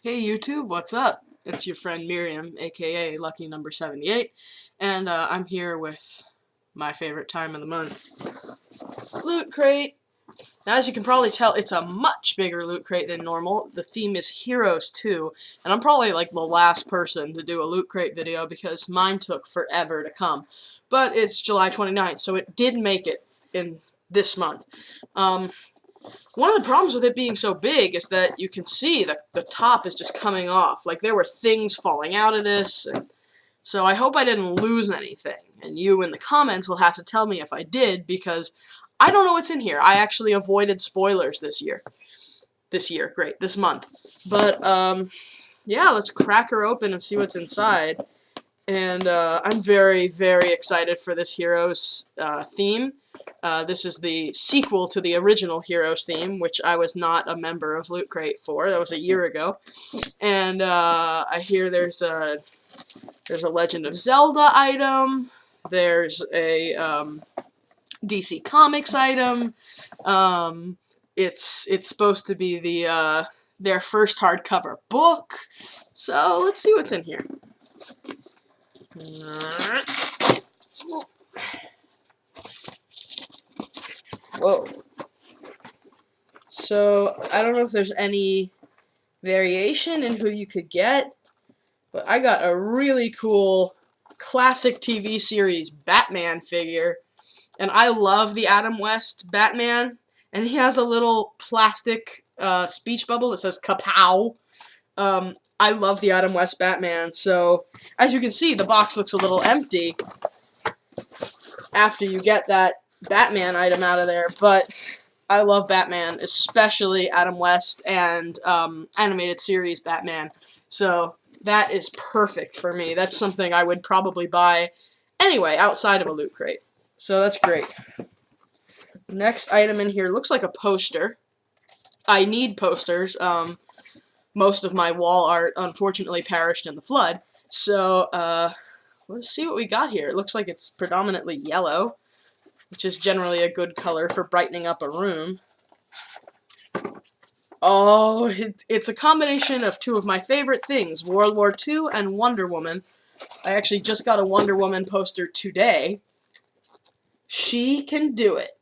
Hey YouTube, what's up? It's your friend Miriam, aka Lucky Number 78, and I'm here with my favorite time of the month, Loot Crate. Now, as you can probably tell, it's a much bigger Loot Crate than normal. The theme is Heroes 2, and I'm probably like the last person to do a Loot Crate video because mine took forever to come. But it's July 29th, so it did make it in this month. One of the problems with it being so big is that you can see that the top is just coming off. Like, there were things falling out of this, and so I hope I didn't lose anything. And you in the comments will have to tell me if I did, because I don't know what's in here. I actually avoided spoilers this year. This month. But, yeah, let's crack her open and see what's inside. And I'm very, very excited for this Heroes theme. This is the sequel to the original Heroes theme, which I was not a member of Loot Crate for. That was a year ago. And I hear there's a Legend of Zelda item. There's a DC Comics item. It's supposed to be their first hardcover book. So let's see what's in here. Whoa. So, I don't know if there's any variation in who you could get, but I got a really cool classic TV series Batman figure, and I love the Adam West Batman, and he has a little plastic speech bubble that says Kapow. I love the Adam West Batman, so as you can see, the box looks a little empty after you get that Batman item out of there, but I love Batman, especially Adam West and animated series Batman, so that is perfect for me. That's something I would probably buy anyway, outside of a Loot Crate, so that's great. Next item in here looks like a poster. I need posters. Most of my wall art unfortunately perished in the flood, so let's see what we got here. It looks like it's predominantly yellow, which is generally a good color for brightening up a room. Oh, it's a combination of two of my favorite things, World War II and Wonder Woman. I actually just got a Wonder Woman poster today. She can do it.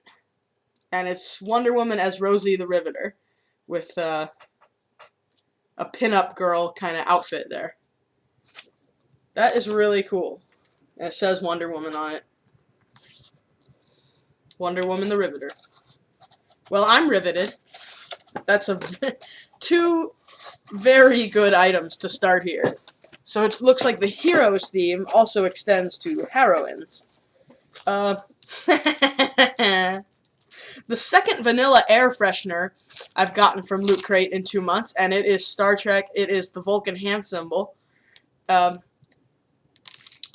And it's Wonder Woman as Rosie the Riveter, with a pin-up girl kind of outfit there. That is really cool. And it says Wonder Woman on it. Wonder Woman the Riveter. Well, I'm riveted. That's two very good items to start here. So it looks like the Heroes theme also extends to heroines. The second vanilla air freshener I've gotten from Loot Crate in 2 months, and it is Star Trek. It is the Vulcan hand symbol.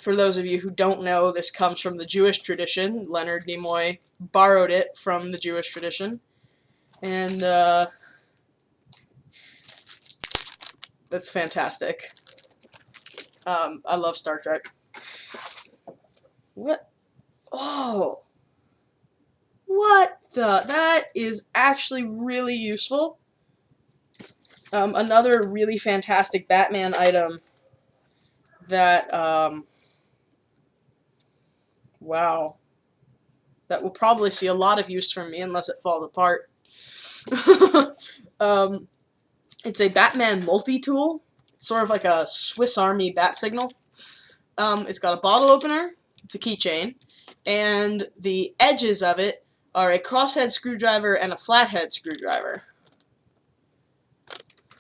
For those of you who don't know, this comes from the Jewish tradition. Leonard Nimoy borrowed it from the Jewish tradition. And that's fantastic. I love Star Trek. What? Oh! What the? That is actually really useful. Another really fantastic Batman item that, wow. That will probably see a lot of use from me unless it falls apart. It's a Batman multi-tool. It's sort of like a Swiss Army bat signal. It's got a bottle opener. It's a keychain. And the edges of it are a crosshead screwdriver and a flathead screwdriver.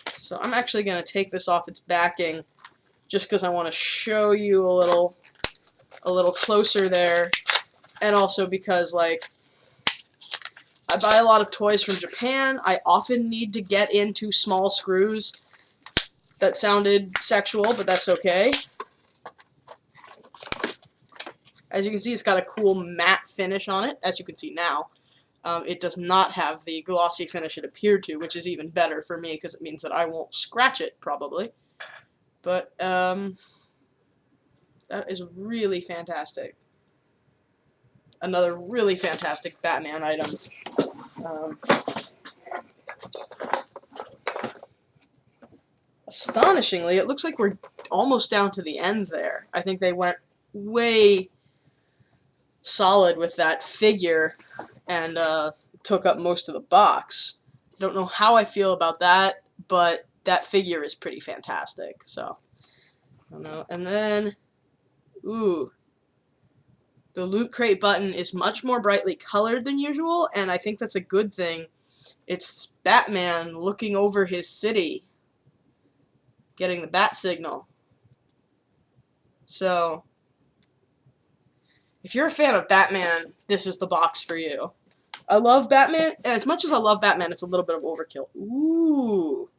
So I'm actually going to take this off its backing just because I want to show you a little closer there, and also because, like, I buy a lot of toys from Japan. I often need to get into small screws. That sounded sexual, but that's okay. As you can see, it's got a cool matte finish on it, as you can see now. It does not have the glossy finish it appeared to, which is even better for me, because it means that I won't scratch it, probably. But, that is really fantastic. Another really fantastic Batman item. astonishingly, it looks like we're almost down to the end there. I think they went way solid with that figure and took up most of the box. I don't know how I feel about that, but that figure is pretty fantastic. So, I don't know. And then, ooh, the Loot Crate button is much more brightly colored than usual, and I think that's a good thing. It's Batman looking over his city, getting the bat signal. So, if you're a fan of Batman, this is the box for you. I love Batman. As much as I love Batman, it's a little bit of overkill. Ooh.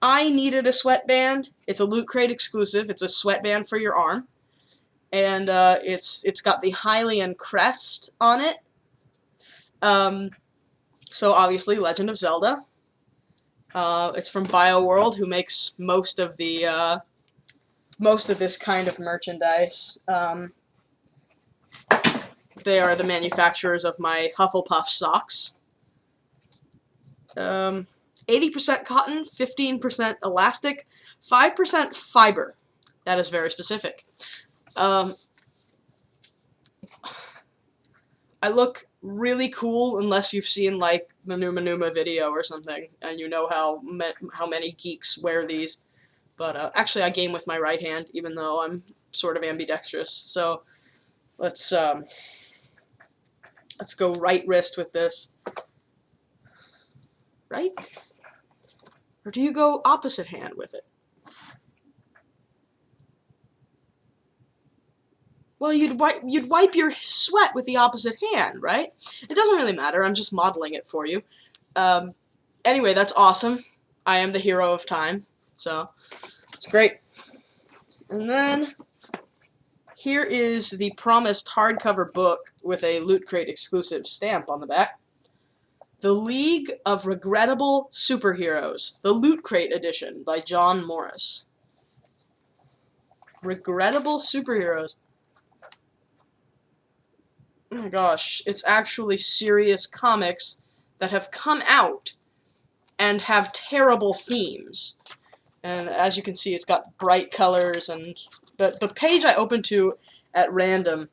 I needed a sweatband. It's a Loot Crate exclusive. It's a sweatband for your arm. And it's got the Hylian crest on it. So obviously, Legend of Zelda. It's from BioWorld, who makes most of the most of this kind of merchandise. They are the manufacturers of my Hufflepuff socks. 80% cotton, 15% elastic, 5% fiber. That is very specific. I look really cool unless you've seen, like, the Numa Numa video or something, and you know how many geeks wear these. But actually, I game with my right hand, even though I'm sort of ambidextrous. So let's go right wrist with this. Right? Or do you go opposite hand with it? Well, you'd wipe your sweat with the opposite hand, right? It doesn't really matter. I'm just modeling it for you. Anyway, that's awesome. I am the hero of time, so it's great. And then here is the promised hardcover book with a Loot Crate exclusive stamp on the back. The League of Regrettable Superheroes, the Loot Crate edition by John Morris. Regrettable Superheroes. Oh my gosh, it's actually serious comics that have come out and have terrible themes. And as you can see, it's got bright colors, and the page I opened to at random,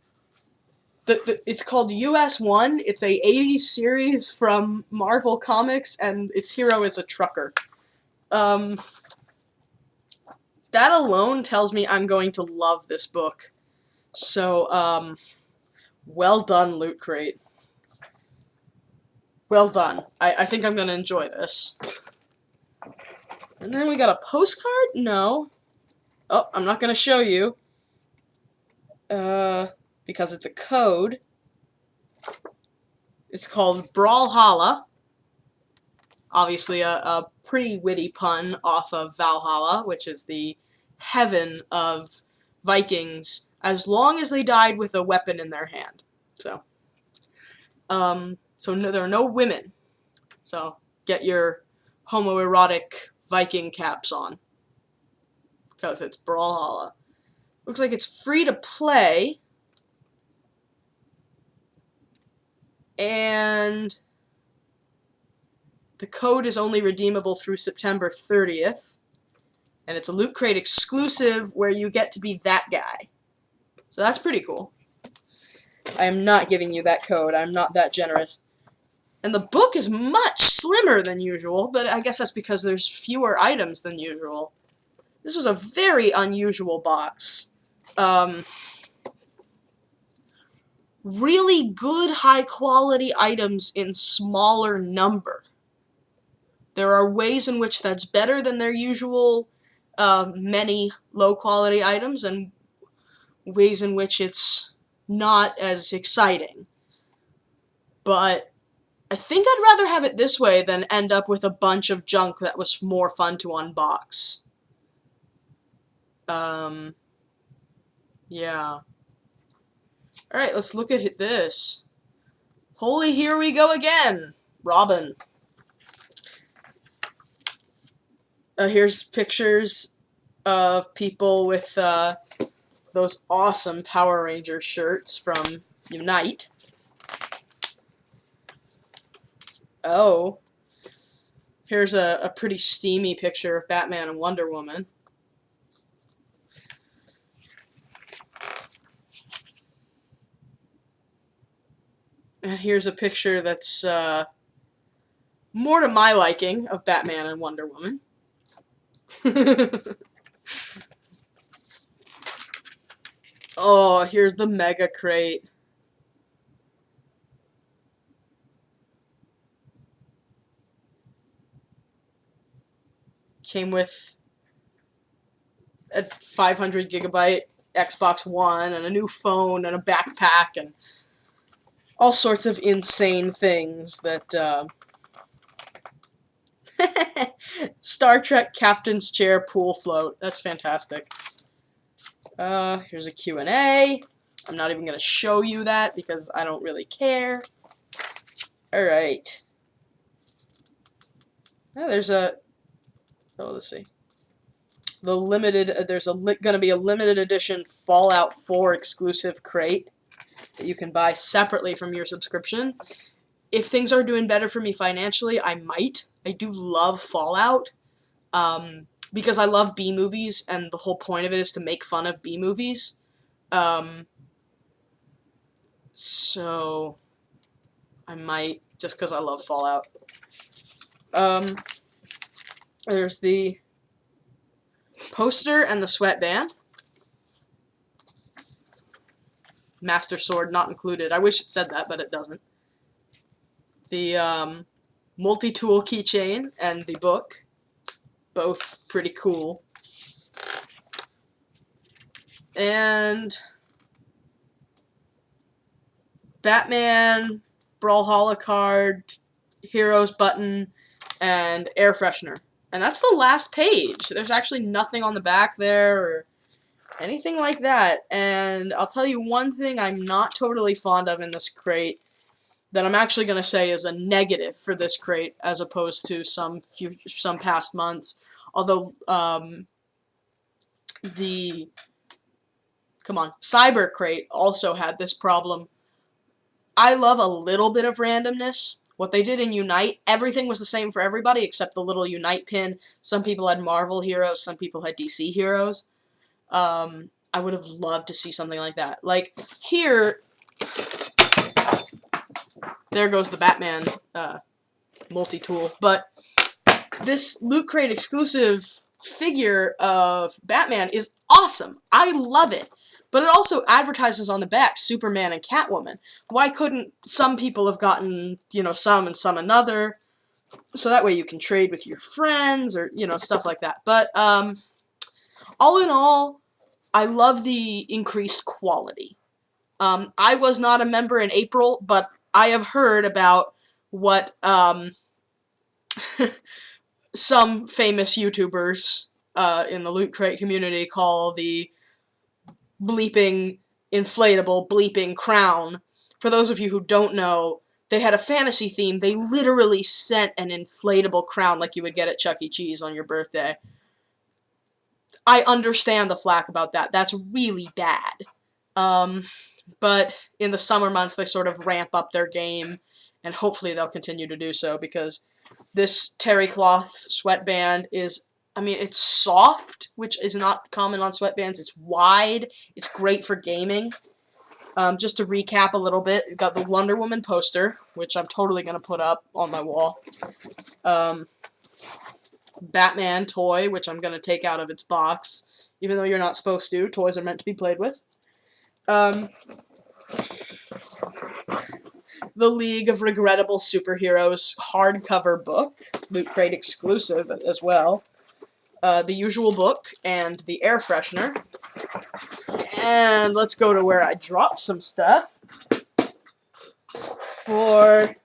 it's called US 1. It's a 80s series from Marvel Comics, and its hero is a trucker. That alone tells me I'm going to love this book. So, well done, Loot Crate. Well done. I think I'm going to enjoy this. And then we got a postcard? No. Oh, I'm not going to show you. Because it's a code. It's called Brawlhalla. Obviously a pretty witty pun off of Valhalla, which is the heaven of Vikings, as long as they died with a weapon in their hand. So, so no, there are no women. So get your homoerotic Viking caps on, because it's Brawlhalla. Looks like it's free to play, and the code is only redeemable through September 30th, and it's a Loot Crate exclusive where you get to be that guy. So that's pretty cool. I am not giving you that code. I'm not that generous. And the book is much slimmer than usual, but I guess that's because there's fewer items than usual. This was a very unusual box. Really good, high-quality items in smaller number. There are ways in which that's better than their usual many low-quality items, and ways in which it's not as exciting. But I think I'd rather have it this way than end up with a bunch of junk that was more fun to unbox. Yeah. Alright, let's look at this. Holy, here we go again! Robin. Here's pictures of people with those awesome Power Rangers shirts from Unite. Oh. Here's a pretty steamy picture of Batman and Wonder Woman. And here's a picture that's more to my liking of Batman and Wonder Woman. Oh, here's the Mega Crate. Came with a 500 gigabyte Xbox One and a new phone and a backpack and all sorts of insane things that Star Trek Captain's Chair pool float. That's fantastic. Here's a Q&A. I'm not even going to show you that because I don't really care. Alright. There's a... Oh, let's see. The limited... there's going to be a limited edition Fallout 4 exclusive crate that you can buy separately from your subscription. If things are doing better for me financially, I might. I do love Fallout. Because I love B-movies, and the whole point of it is to make fun of B-movies. So I might, just because I love Fallout. There's the poster and the sweatband. Master Sword not included. I wish it said that, but it doesn't. The multi-tool keychain and the book. Both pretty cool. And Batman, Brawlhalla card, Heroes button, and air freshener. And that's the last page. There's actually nothing on the back there or anything like that. And I'll tell you one thing I'm not totally fond of in this crate that I'm actually going to say is a negative for this crate as opposed to some past months. Although, the Cyber Crate also had this problem. I love a little bit of randomness. What they did in Unite, everything was the same for everybody except the little Unite pin. Some people had Marvel heroes, some people had DC heroes. I would have loved to see something like that. Like, here, there goes the Batman multi-tool. But this Loot Crate exclusive figure of Batman is awesome. I love it. But it also advertises on the back Superman and Catwoman. Why couldn't some people have gotten, some and some another? So that way you can trade with your friends or, stuff like that. But, all in all, I love the increased quality. I was not a member in April, but I have heard about what, some famous YouTubers in the Loot Crate community call the bleeping inflatable bleeping crown. For those of you who don't know, they had a fantasy theme. They literally sent an inflatable crown like you would get at Chuck E. Cheese on your birthday. I understand the flack about that. That's really bad. But in the summer months, they sort of ramp up their game, and hopefully they'll continue to do so, because this terry cloth sweatband is, it's soft, which is not common on sweatbands. It's wide. It's great for gaming. Just to recap a little bit, we've got the Wonder Woman poster, which I'm totally going to put up on my wall. Batman toy, which I'm going to take out of its box, even though you're not supposed to. Toys are meant to be played with. The League of Regrettable Superheroes hardcover book, Loot Crate exclusive as well. The usual book, and the air freshener. And let's go to where I dropped some stuff for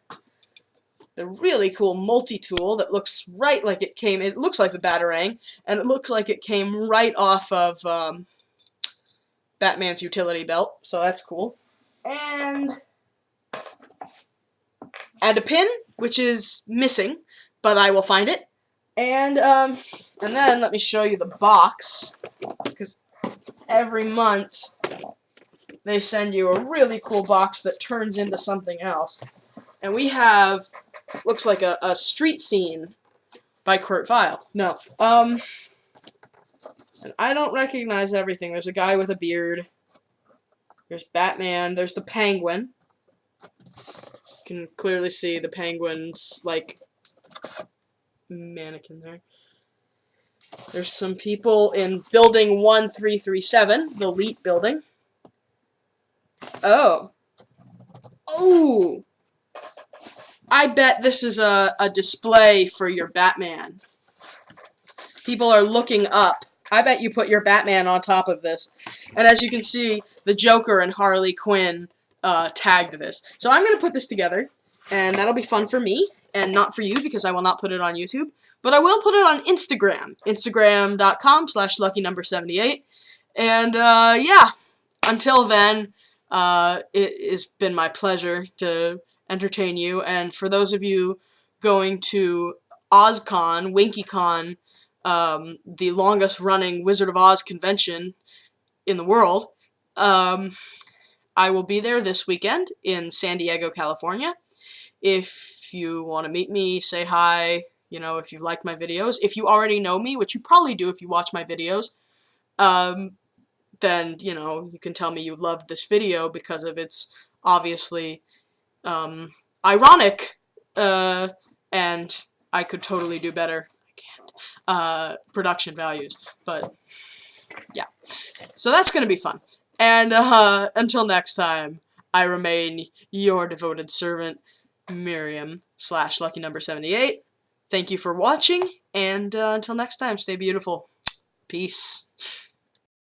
the really cool multi-tool that looks right like it came, it looks like the Batarang, and it looks like it came right off of Batman's utility belt, so that's cool. And a pin, which is missing, but I will find it. And then let me show you the box, because every month they send you a really cool box that turns into something else. And we have, looks like a street scene by Kurt Vile. No. And I don't recognize everything. There's a guy with a beard. There's Batman. There's the Penguin. You can clearly see the Penguin's, like, mannequin there. There's some people in building 1337, the elite building. Oh. Oh! I bet this is a display for your Batman. People are looking up. I bet you put your Batman on top of this. And as you can see, the Joker and Harley Quinn tagged this. So I'm going to put this together, and that'll be fun for me, and not for you, because I will not put it on YouTube. But I will put it on Instagram, instagram.com/luckynumber78. And, yeah, until then, it has been my pleasure to entertain you, and for those of you going to OzCon, WinkyCon, the longest running Wizard of Oz convention in the world, I will be there this weekend in San Diego, California. If you want to meet me, say hi, you know, if you like my videos. If you already know me, which you probably do if you watch my videos, then, you know, you can tell me you loved this video because of its obviously ironic, and I could totally do better. I can't. Production values. But, yeah. So that's going to be fun. And, until next time, I remain your devoted servant, Miriam /luckynumber78. Thank you for watching, and until next time, stay beautiful. Peace.